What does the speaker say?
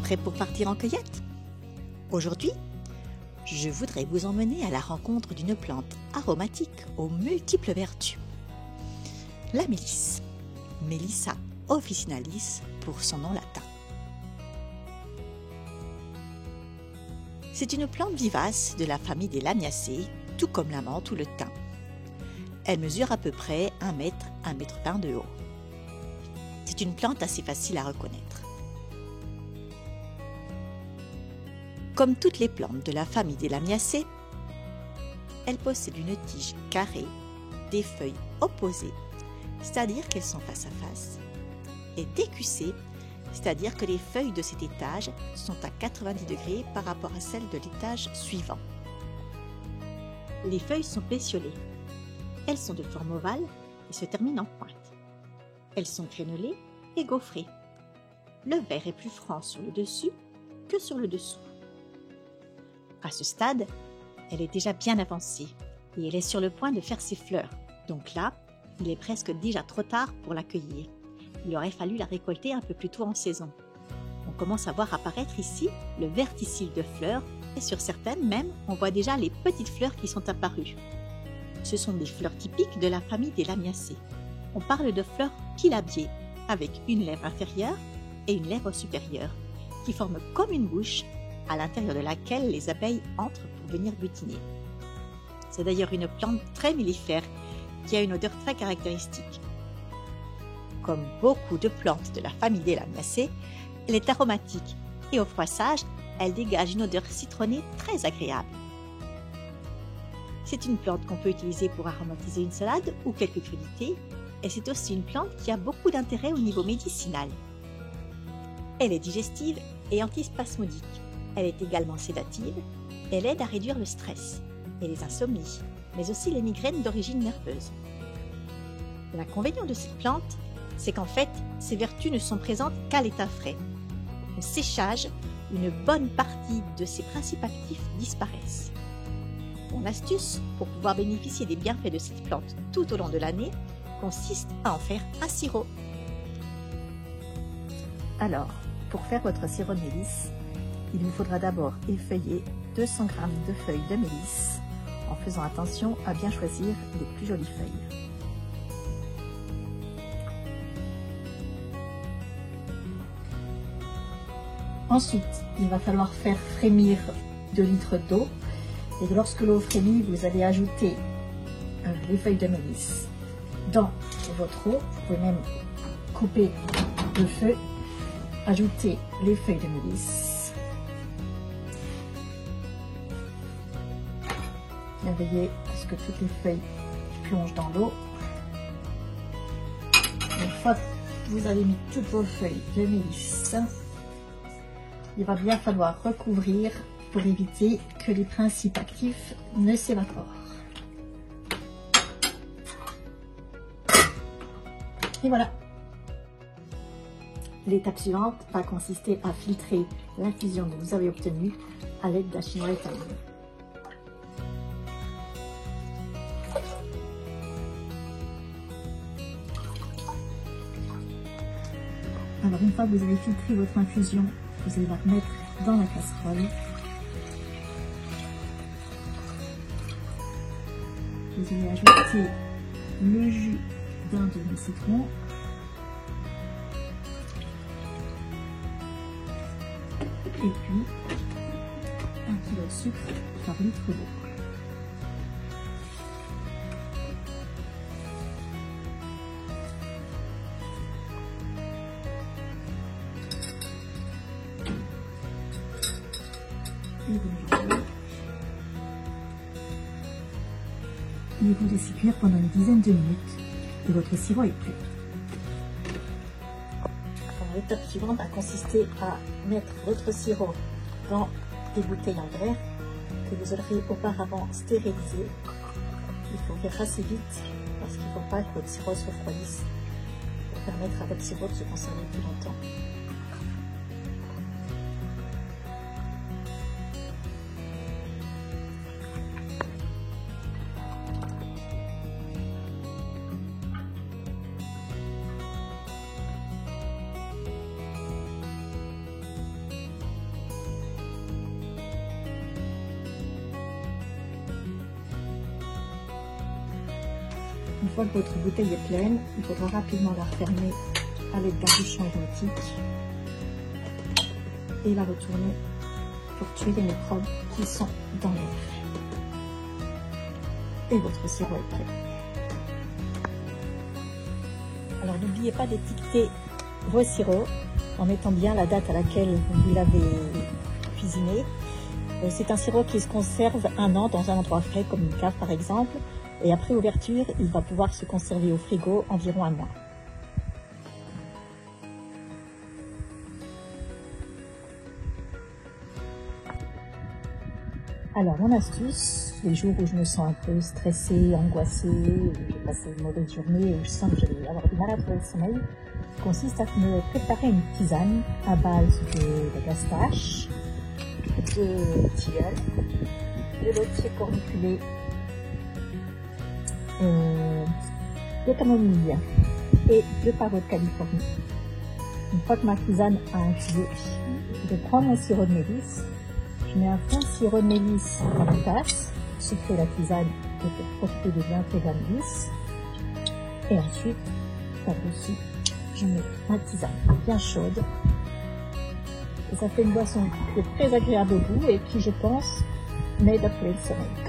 Prêt pour partir en cueillette? Aujourd'hui, je voudrais vous emmener à la rencontre d'une plante aromatique aux multiples vertus. La mélisse, Melissa officinalis pour son nom latin. C'est une plante vivace de la famille des Lamiacées, tout comme la menthe ou le thym. Elle mesure à peu près 1 mètre, 1,20 m de haut. C'est une plante assez facile à reconnaître. Comme toutes les plantes de la famille des Lamiacées, elle possède une tige carrée, des feuilles opposées, c'est-à-dire qu'elles sont face à face, et décussées, c'est-à-dire que les feuilles de cet étage sont à 90 degrés par rapport à celles de l'étage suivant. Les feuilles sont pétiolées. Elles sont de forme ovale et se terminent en pointe. Elles sont crénelées et gaufrées. Le vert est plus franc sur le dessus que sur le dessous. À ce stade, elle est déjà bien avancée et elle est sur le point de faire ses fleurs. Donc là, il est presque déjà trop tard pour la cueillir. Il aurait fallu la récolter un peu plus tôt en saison. On commence à voir apparaître ici le verticille de fleurs et sur certaines même, on voit déjà les petites fleurs qui sont apparues. Ce sont des fleurs typiques de la famille des Lamiacées. On parle de fleurs pilabiées avec une lèvre inférieure et une lèvre supérieure qui forment comme une bouche à l'intérieur de laquelle les abeilles entrent pour venir butiner. C'est d'ailleurs une plante très mellifère qui a une odeur très caractéristique. Comme beaucoup de plantes de la famille des Lamiacées, elle est aromatique et au froissage, elle dégage une odeur citronnée très agréable. C'est une plante qu'on peut utiliser pour aromatiser une salade ou quelques crudités et c'est aussi une plante qui a beaucoup d'intérêt au niveau médicinal. Elle est digestive et antispasmodique. Elle est également sédative. Elle aide à réduire le stress et les insomnies, mais aussi les migraines d'origine nerveuse. L'inconvénient de cette plante, c'est qu'en fait, ses vertus ne sont présentes qu'à l'état frais. Au séchage, une bonne partie de ses principes actifs disparaissent. Mon astuce pour pouvoir bénéficier des bienfaits de cette plante tout au long de l'année consiste à en faire un sirop. Alors, pour faire votre sirop de mélisse, il vous faudra d'abord effeuiller 200 g de feuilles de mélisse en faisant attention à bien choisir les plus jolies feuilles. Ensuite, il va falloir faire frémir 2 litres d'eau et lorsque l'eau frémit, vous allez ajouter les feuilles de mélisse dans votre eau. Vous pouvez même couper le feu, ajouter les feuilles de mélisse. Bien veiller à ce que toutes les feuilles plongent dans l'eau. Une fois que vous avez mis toutes vos feuilles de mélisse, il va bien falloir recouvrir pour éviter que les principes actifs ne s'évaporent. Et voilà. L'étape suivante va consister à filtrer l'infusion que vous avez obtenue à l'aide d'un chinois italien. Alors une fois que vous avez filtré votre infusion, vous allez la mettre dans la casserole. Vous allez ajouter le jus d'un demi-citron. Et puis 1 kg de sucre par litre d'eau. Et vous laissez cuire pendant une dizaine de minutes et votre sirop est prêt. L'étape suivante a consisté à mettre votre sirop dans des bouteilles en verre que vous aurez auparavant stérilisées. Il faut faire assez vite parce qu'il ne faut pas que votre sirop se refroidisse pour permettre à votre sirop de se conserver plus longtemps. fois que votre bouteille est pleine, il faudra rapidement la refermer à l'aide d'un bouchon hermétique et la retourner pour tuer les microbes qui sont dans l'air. Et votre sirop est prêt. Alors n'oubliez pas d'étiqueter vos sirops en mettant bien la date à laquelle vous l'avez cuisiné. C'est un sirop qui se conserve 1 an dans un endroit frais comme une cave par exemple. Et après ouverture, il va pouvoir se conserver au frigo environ 1 mois. Alors, mon astuce, les jours où je me sens un peu stressée, angoissée, où j'ai passé une mauvaise journée, où je sens que je vais avoir du mal à trouver le sommeil, consiste à me préparer une tisane à base de pistache, de tilleul, de laurier corniculé, de camomille et de pavot de Californie. Une fois que ma tisane a infusé, je prends mon sirop de mélisse. Je mets un fond de sirop de mélisse dans la tasse, sucrer la tisane pour profiter de l'entrée de la mélisse. Et ensuite, par-dessus, je mets ma tisane bien chaude. Et ça fait une boisson qui est très agréable au goût et qui, je pense, m'aide à trouver le sommeil.